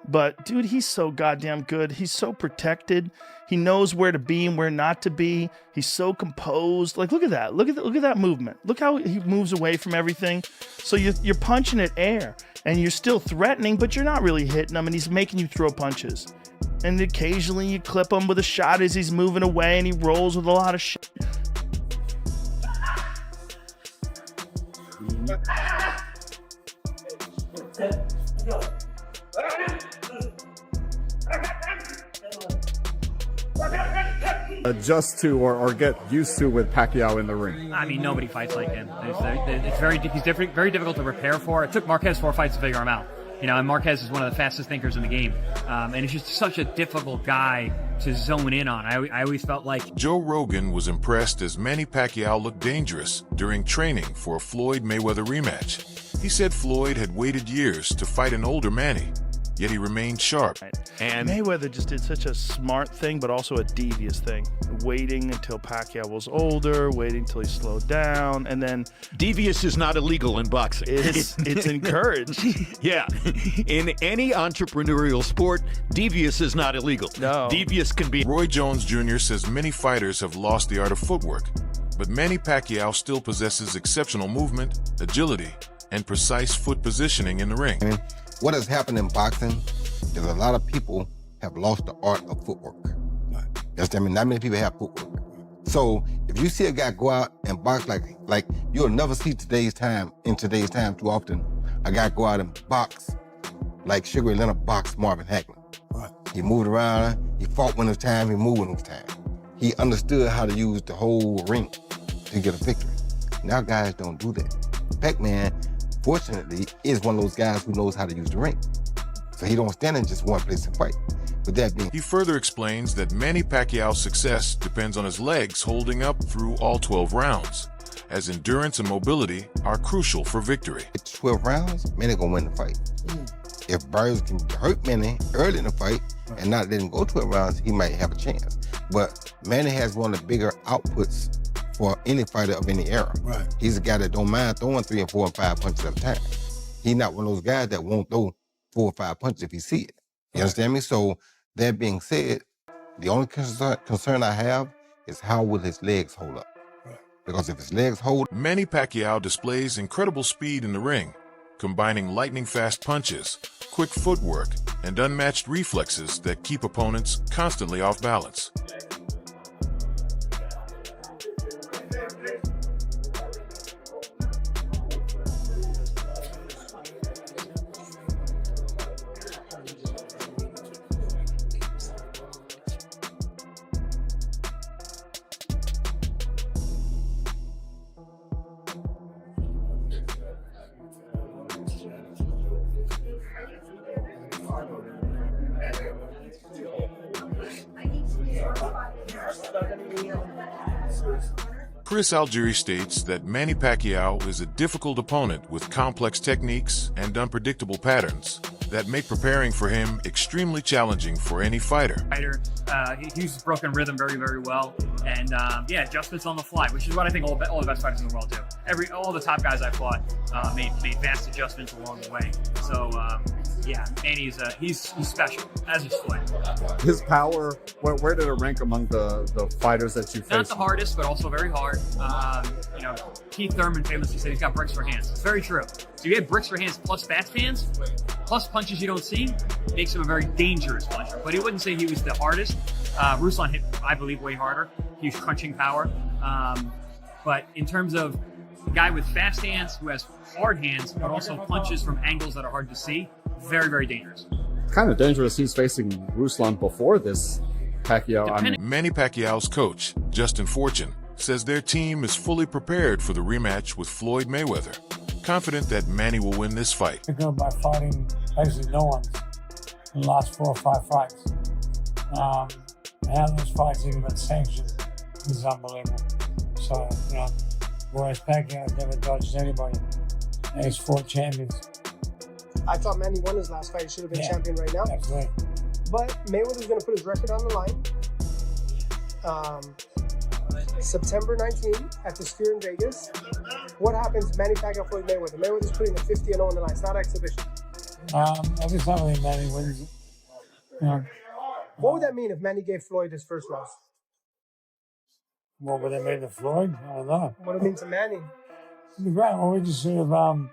But dude, he's so goddamn good. He's so protected. He knows where to be and where not to be. He's so composed. Like, look at that. Look at that movement. Look how he moves away from everything. So you're punching at air and you're still threatening, but you're not really hitting him, and he's making you throw punches. And occasionally you clip him with a shot as he's moving away, and he rolls with a lot of shit. Adjust to or get used to with Pacquiao in the ring? I mean, nobody fights like him. It's very difficult to prepare for. It took Marquez 4 fights to figure him out. You know, and Marquez is one of the fastest thinkers in the game. And it's just such a difficult guy to zone in on. I always felt like... Joe Rogan was impressed as Manny Pacquiao looked dangerous during training for a Floyd Mayweather rematch. He said Floyd had waited years to fight an older Manny, yet he remained sharp. And Mayweather just did such a smart thing, but also a devious thing. Waiting until Pacquiao was older, waiting until he slowed down, and then... Devious is not illegal in boxing. It's encouraged. Yeah. In any entrepreneurial sport, devious is not illegal. No. Devious can be... Roy Jones Jr. says many fighters have lost the art of footwork, but Manny Pacquiao still possesses exceptional movement, agility, and precise foot positioning in the ring. What has happened in boxing is a lot of people have lost the art of footwork. That's, I mean, not many people have footwork. So if you see a guy go out and box like you'll never see in today's time too often, a guy go out and box like Sugar Ray Leonard boxed Marvin Hagler. Right. He moved around, he fought when it was time, he moved when it was time. He understood how to use the whole ring to get a victory. Now guys don't do that. Pac-Man, fortunately, is one of those guys who knows how to use the ring. So he don't stand in just one place and fight. With that being... He further explains that Manny Pacquiao's success depends on his legs holding up through all 12 rounds, as endurance and mobility are crucial for victory. 12 rounds, Manny gonna win the fight. If Burns can hurt Manny early in the fight and not let him go 12 rounds, he might have a chance. But Manny has one of the bigger outputs for any fighter of any era. Right. He's a guy that don't mind throwing 3 and 4 and 5 punches at a time. He's not one of those guys that won't throw 4 or 5 punches if he see it. You understand me? So that being said, the only concern I have is how will his legs hold up? Right. Because if his legs hold... Manny Pacquiao displays incredible speed in the ring, combining lightning-fast punches, quick footwork, and unmatched reflexes that keep opponents constantly off balance. Chris Algieri states that Manny Pacquiao is a difficult opponent with complex techniques and unpredictable patterns that make preparing for him extremely challenging for any fighter. He uses broken rhythm very, very well, and yeah, adjustments on the fly, which is what I think all the best fighters in the world do. All the top guys I fought made vast adjustments along the way. So yeah, Manny's he's special, as is Floyd. His power, where did it rank among the fighters that you faced? Not the hardest, but also very hard. You know, Keith Thurman famously said he's got bricks for hands. It's very true. So you get bricks for hands plus fast hands, plus punches you don't see, makes him a very dangerous puncher. But he wouldn't say he was the hardest. Ruslan hit, I believe, way harder. Huge crunching power. But in terms of a guy with fast hands who has hard hands, but also punches from angles that are hard to see, very, very dangerous. Kind of dangerous. He's facing Ruslan before this Pacquiao. Manny Pacquiao's coach, Justin Fortune, says their team is fully prepared for the rematch with Floyd Mayweather, confident that Manny will win this fight. They're good by fighting basically no one in the last 4 or 5 fights. And those fights even been sanctioned is unbelievable. So, you know, whereas Pacquiao never dodged anybody. And he's 4 champions. I thought Manny won his last fight. He should have been champion right now. That's right. But Mayweather's going to put his record on the line. September 19th at the Sphere in Vegas. What happens? Manny Pacquiao, Floyd Mayweather. Mayweather's putting the 50-0 on the line. It's not exhibition. Every time I think Manny wins, you know, What would that mean if Manny gave Floyd his first loss? what would they made to Floyd? I don't know. What would it mean to Manny? Well, we just sort of,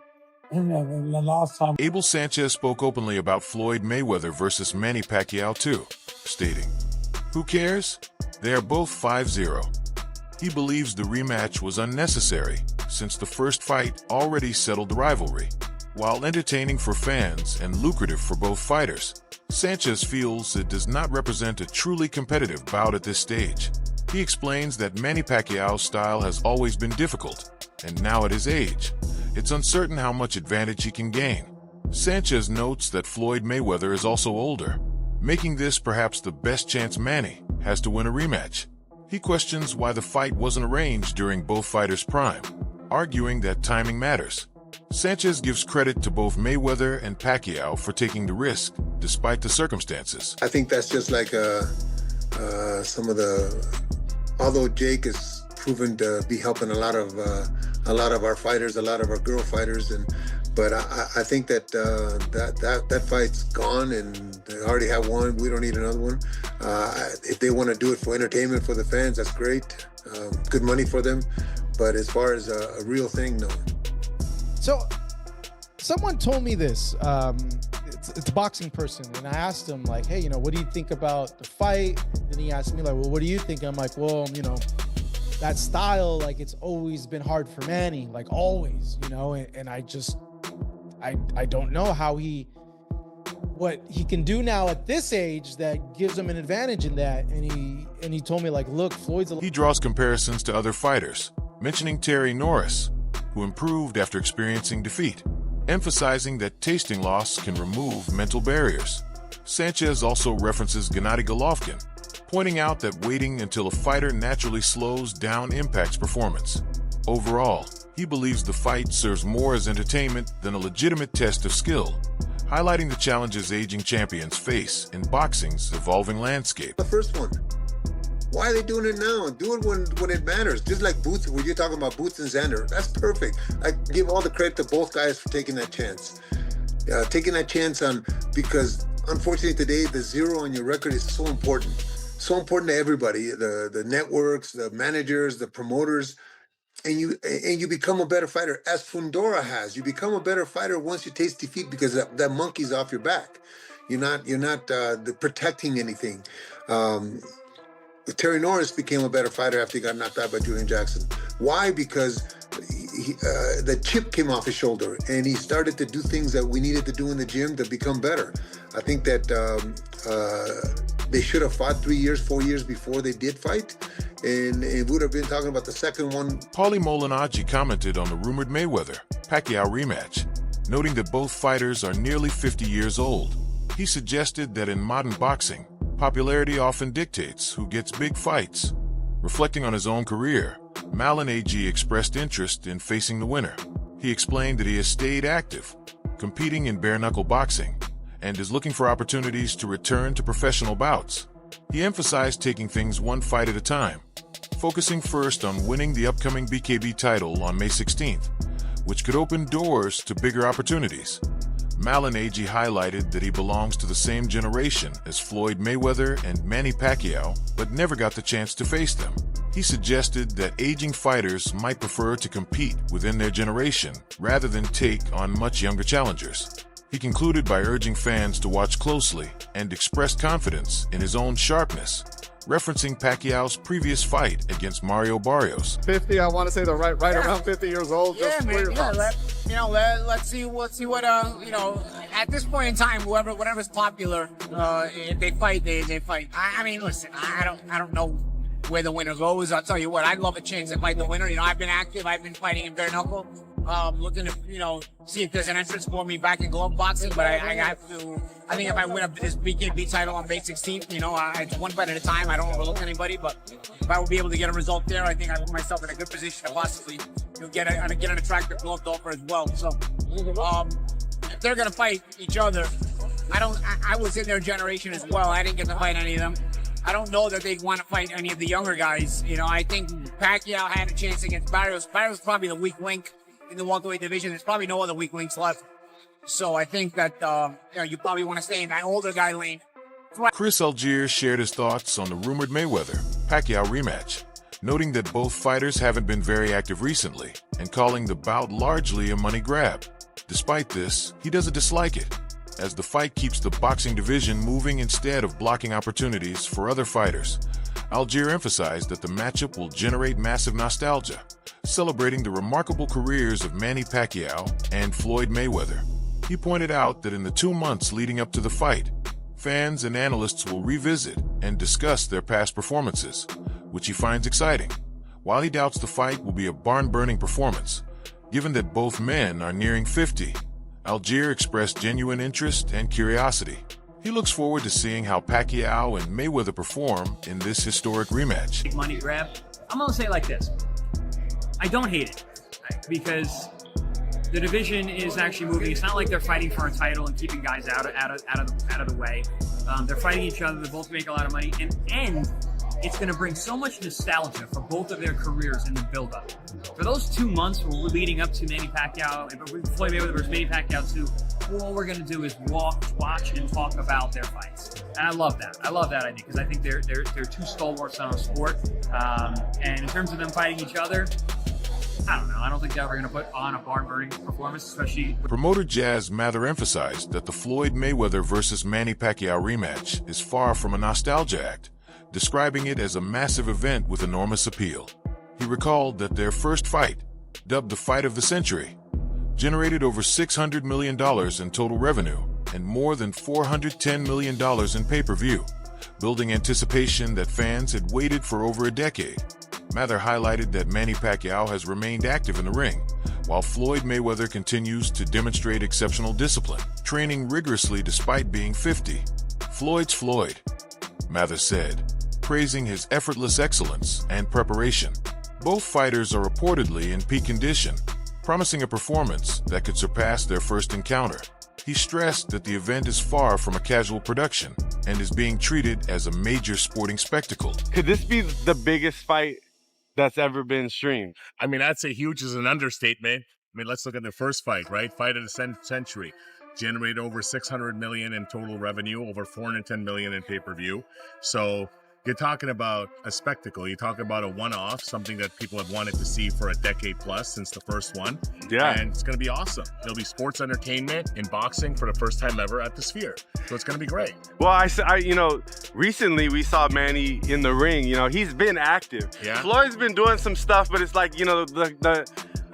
the last time. Abel Sanchez spoke openly about Floyd Mayweather versus Manny Pacquiao too, stating, "Who cares? They are both 5-0. He believes the rematch was unnecessary since the first fight already settled the rivalry. While entertaining for fans and lucrative for both fighters, Sanchez feels it does not represent a truly competitive bout at this stage. He explains that Manny Pacquiao's style has always been difficult, and now at his age, it's uncertain how much advantage he can gain. Sanchez notes that Floyd Mayweather is also older, making this perhaps the best chance Manny has to win a rematch. He questions why the fight wasn't arranged during both fighters' prime, arguing that timing matters. Sanchez gives credit to both Mayweather and Pacquiao for taking the risk, despite the circumstances. I think that's just like some of the. Although Jake has proven to be helping a lot of our fighters, a lot of our girl fighters, but I think that that fight's gone, and they already have one. We don't need another one. If they want to do it for entertainment for the fans, that's great. Good money for them. But as far as a real thing, no. So, someone told me this. It's a boxing person, and I asked him, like, hey, what do you think about the fight? And he asked me, like, well, what do you think? I'm like, well, that style, like, it's always been hard for Manny, like, always, and I don't know what he can do now at this age that gives him an advantage in that. And he told me, like, look, Floyd's He draws comparisons to other fighters, mentioning Terry Norris, who improved after experiencing defeat, emphasizing that tasting loss can remove mental barriers. Sanchez also references Gennady Golovkin, pointing out that waiting until a fighter naturally slows down impacts performance. Overall, he believes the fight serves more as entertainment than a legitimate test of skill, highlighting the challenges aging champions face in boxing's evolving landscape. The first one. Why are they doing it now? Do it when it matters. Just like Boots, when you're talking about Boots and Xander, that's perfect. I give all the credit to both guys for taking that chance. Taking that chance because unfortunately today, the zero on your record is so important. So important to everybody, the networks, the managers, the promoters, and you become a better fighter, as Fundora has. You become a better fighter once you taste defeat because that monkey's off your back. You're not protecting anything. Terry Norris became a better fighter after he got knocked out by Julian Jackson. Why? Because the chip came off his shoulder, and he started to do things that we needed to do in the gym to become better. I think that they should have fought 3 years, 4 years before they did fight, and it would have been talking about the second one. Paulie Molinági commented on the rumored Mayweather-Pacquiao rematch, noting that both fighters are nearly 50 years old. He suggested that in modern boxing, popularity often dictates who gets big fights. Reflecting on his own career, Molinági expressed interest in facing the winner. He explained that he has stayed active, competing in bare-knuckle boxing, and is looking for opportunities to return to professional bouts. He emphasized taking things one fight at a time, focusing first on winning the upcoming BKB title on May 16th, which could open doors to bigger opportunities. Molinági highlighted that he belongs to the same generation as Floyd Mayweather and Manny Pacquiao, but never got the chance to face them. He suggested that aging fighters might prefer to compete within their generation rather than take on much younger challengers. He concluded by urging fans to watch closely and expressed confidence in his own sharpness, referencing Pacquiao's previous fight against Mario Barrios. 50, I want to say they're right around 50 years old. Yeah, Just man. Let's see what at this point in time, whatever's popular, if they fight, they fight. I mean, listen, I don't know where the winner goes. I'll tell you what, I'd love a chance to fight the winner. I've been active. I've been fighting in bare knuckle. Looking to, see if there's an entrance for me back in glove boxing, but I think if I win this BKB title on May 16th, it's one fight at a time. I don't overlook anybody, but if I will be able to get a result there, I think I put myself in a good position to possibly get an attractive glove offer as well. So, if they're going to fight each other, I was in their generation as well. I didn't get to fight any of them. I don't know that they want to fight any of the younger guys. I think Pacquiao had a chance against Barrios. Barrios is probably the weak link in the welterweight division. There's probably no other weak links left. So I think that you probably want to stay in that older guy lane. Chris Algier shared his thoughts on the rumored Mayweather-Pacquiao rematch, noting that both fighters haven't been very active recently and calling the bout largely a money grab. Despite this, he doesn't dislike it, as the fight keeps the boxing division moving instead of blocking opportunities for other fighters. Algier emphasized that the matchup will generate massive nostalgia, celebrating the remarkable careers of Manny Pacquiao and Floyd Mayweather. He pointed out that in the 2 months leading up to the fight, fans and analysts will revisit and discuss their past performances, which he finds exciting. While he doubts the fight will be a barn-burning performance, given that both men are nearing 50, Algier expressed genuine interest and curiosity. He looks forward to seeing how Pacquiao and Mayweather perform in this historic rematch. Big money grab. I'm gonna say it like this. I don't hate it, because the division is actually moving. It's not like they're fighting for a title and keeping guys out of the way. They're fighting each other. They both make a lot of money, and it's going to bring so much nostalgia for both of their careers in the build-up. For those 2 months where we're leading up to Manny Pacquiao, Floyd Mayweather versus Manny Pacquiao 2, all we're going to do is watch, and talk about their fights. And I love that. I love that idea, because I think they're two stalwarts on our sport. And in terms of them fighting each other, I don't know. I don't think they're ever going to put on a barn-burning performance, especially... Promoter Jazz Mather emphasized that the Floyd Mayweather versus Manny Pacquiao rematch is far from a nostalgia act, describing it as a massive event with enormous appeal. He recalled that their first fight, dubbed the Fight of the Century, generated over $600 million in total revenue and more than $410 million in pay-per-view, building anticipation that fans had waited for over a decade. Mather highlighted that Manny Pacquiao has remained active in the ring, while Floyd Mayweather continues to demonstrate exceptional discipline, training rigorously despite being 50. Floyd's Floyd, Mather said, praising his effortless excellence and preparation. Both fighters are reportedly in peak condition, promising a performance that could surpass their first encounter. He stressed that the event is far from a casual production and is being treated as a major sporting spectacle. Could this be the biggest fight that's ever been streamed? I mean, I'd say huge is an understatement. I mean, let's look at the first fight, right? Fight of the century. Generated over $600 million in total revenue, over $410 million in pay-per-view. So you're talking about a spectacle. You're talking about a one-off, something that people have wanted to see for a decade plus since the first one. Yeah. And it's going to be awesome. It'll be sports entertainment in boxing for the first time ever at the Sphere. So it's going to be great. Well, I recently we saw Manny in the ring. He's been active. Yeah. Floyd's been doing some stuff, but it's like, the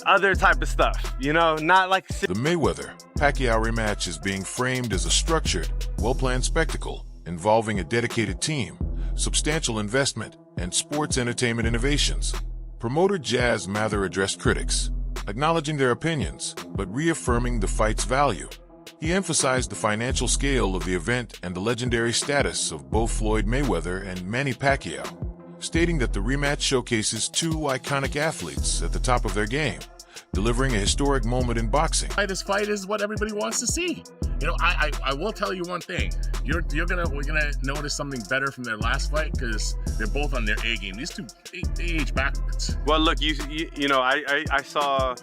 other type of stuff, not like... The Mayweather-Pacquiao rematch is being framed as a structured, well-planned spectacle involving a dedicated team, substantial investment, and sports entertainment innovations. Promoter Jazz Mather addressed critics, acknowledging their opinions, but reaffirming the fight's value. He emphasized the financial scale of the event and the legendary status of both Floyd Mayweather and Manny Pacquiao, stating that the rematch showcases two iconic athletes at the top of their game, delivering a historic moment in boxing. This fight is what everybody wants to see. I will tell you one thing. We're gonna notice something better from their last fight, because they're both on their A game. These two, they age backwards. Well, look, I saw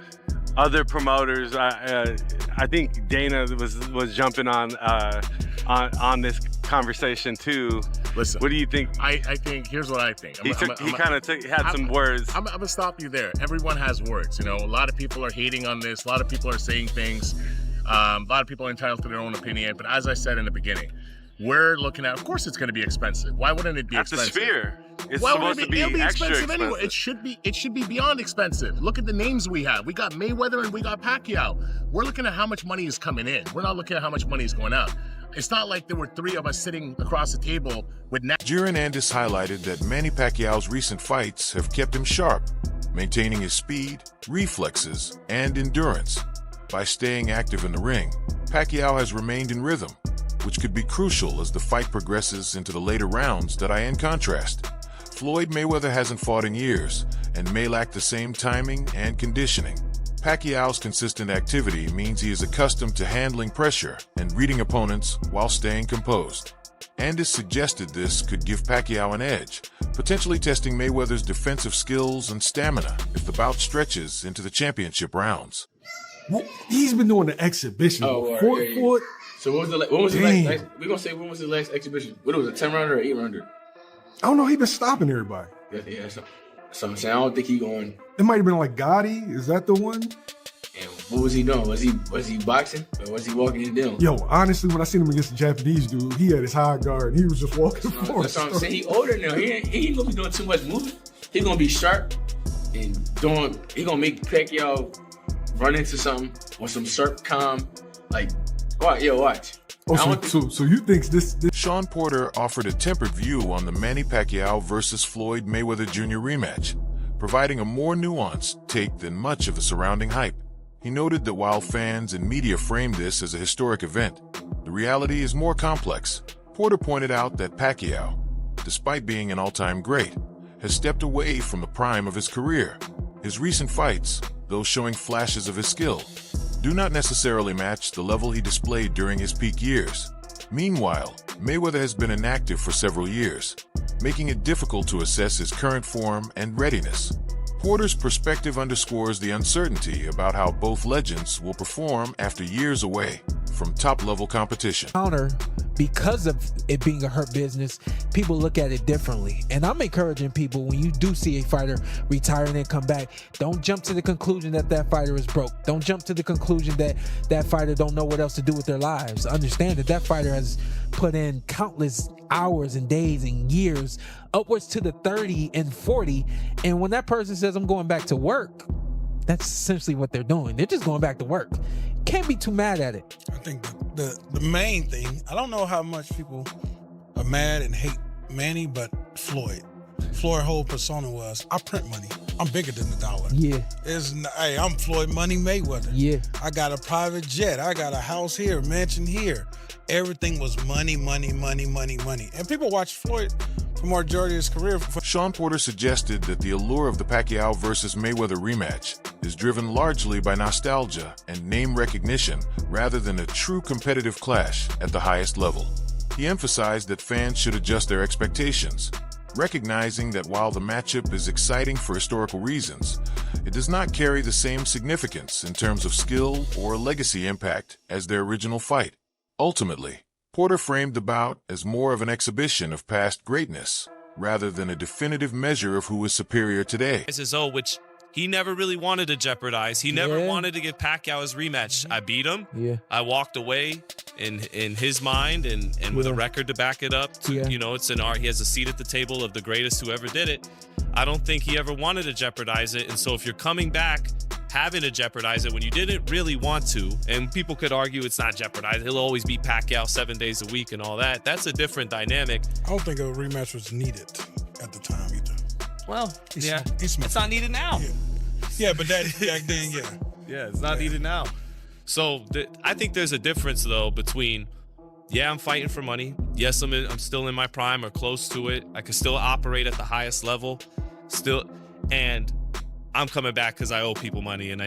other promoters. I think Dana was jumping on this conversation too. Listen, what do you think? I think, here's what I think. He kind of had some words. I'm gonna stop you there. Everyone has words. A lot of people are hating on this. A lot of people are saying things. A lot of people are entitled to their own opinion. But as I said in the beginning, we're looking at, of course it's going to be expensive. Why wouldn't it be expensive? At the Sphere. It's Why supposed to be it'll be extra expensive anyway. It should be beyond expensive. Look at the names we have. We got Mayweather and we got Pacquiao. We're looking at how much money is coming in. We're not looking at how much money is going out. It's not like there were three of us sitting across the table with... Jiren Andis highlighted that Manny Pacquiao's recent fights have kept him sharp, maintaining his speed, reflexes, and endurance. By staying active in the ring, Pacquiao has remained in rhythm, which could be crucial as the fight progresses into the later rounds that are in contrast. Floyd Mayweather hasn't fought in years and may lack the same timing and conditioning. Pacquiao's consistent activity means he is accustomed to handling pressure and reading opponents while staying composed. Andis suggested this could give Pacquiao an edge, potentially testing Mayweather's defensive skills and stamina if the bout stretches into the championship rounds. Well, he's been doing the exhibition. Floyd. So when was the last? We're gonna say when was the last exhibition? What was it? 10-rounder or 8-rounder? I don't know. He been stopping everybody. Yeah. So I'm saying I don't think he going. It might have been like Gotti. Is that the one? And what was he doing? Was he boxing or was he walking it down? Yo, honestly, when I seen him against the Japanese dude, he had his high guard. He was just walking forward. That's what I'm saying. He older now. He ain't gonna be doing too much moving. He gonna be sharp and he gonna make Pacquiao run into something or some sharp calm. Like, watch. Oh, so you think this? Sean Porter offered a tempered view on the Manny Pacquiao versus Floyd Mayweather Jr. rematch, providing a more nuanced take than much of the surrounding hype. He noted that while fans and media framed this as a historic event, the reality is more complex. Porter pointed out that Pacquiao, despite being an all-time great, has stepped away from the prime of his career. His recent fights, though showing flashes of his skill, do not necessarily match the level he displayed during his peak years. Meanwhile, Mayweather has been inactive for several years, making it difficult to assess his current form and readiness. Porter's perspective underscores the uncertainty about how both legends will perform after years away from top-level competition. Because of it being a hurt business, people look at it differently. And I'm encouraging people, when you do see a fighter retire and then come back, don't jump to the conclusion that that fighter is broke. Don't jump to the conclusion that that fighter don't know what else to do with their lives. Understand that that fighter has put in countless hours and days and years, upwards to the 30 and 40. And when that person says, I'm going back to work, that's essentially what they're doing. They're just going back to work. Can't be too mad at it. I think the main thing, I don't know how much people are mad and hate Manny, but Floyd whole persona was, I print money. I'm bigger than the dollar. Yeah. Hey, I'm Floyd Money Mayweather. Yeah. I got a private jet. I got a house here, mansion here. Everything was money. And people watch Floyd for majority of his career. Sean Porter suggested that the allure of the Pacquiao versus Mayweather rematch is driven largely by nostalgia and name recognition rather than a true competitive clash at the highest level. He emphasized that fans should adjust their expectations, recognizing that while the matchup is exciting for historical reasons, it does not carry the same significance in terms of skill or legacy impact as their original fight. Ultimately, Porter framed the bout as more of an exhibition of past greatness, rather than a definitive measure of who is superior today. Which he never really wanted to jeopardize. He never wanted to give Pacquiao his rematch. I beat him. Yeah. I walked away in his mind and with a record to back it up. You know, it's an art. He has a seat at the table of the greatest who ever did it. I don't think he ever wanted to jeopardize it. And so if you're coming back having to jeopardize it when you didn't really want to, and people could argue it's not jeopardized, he'll always beat Pacquiao 7 days a week and all that. That's a different dynamic. I don't think a rematch was needed at the time either. Well, it's not needed now. Yeah, but that back then, Yeah, it's not needed now. So I think there's a difference though between, I'm fighting for money. Yes, I'm still in my prime or close to it. I can still operate at the highest level, and I'm coming back because I owe people money and I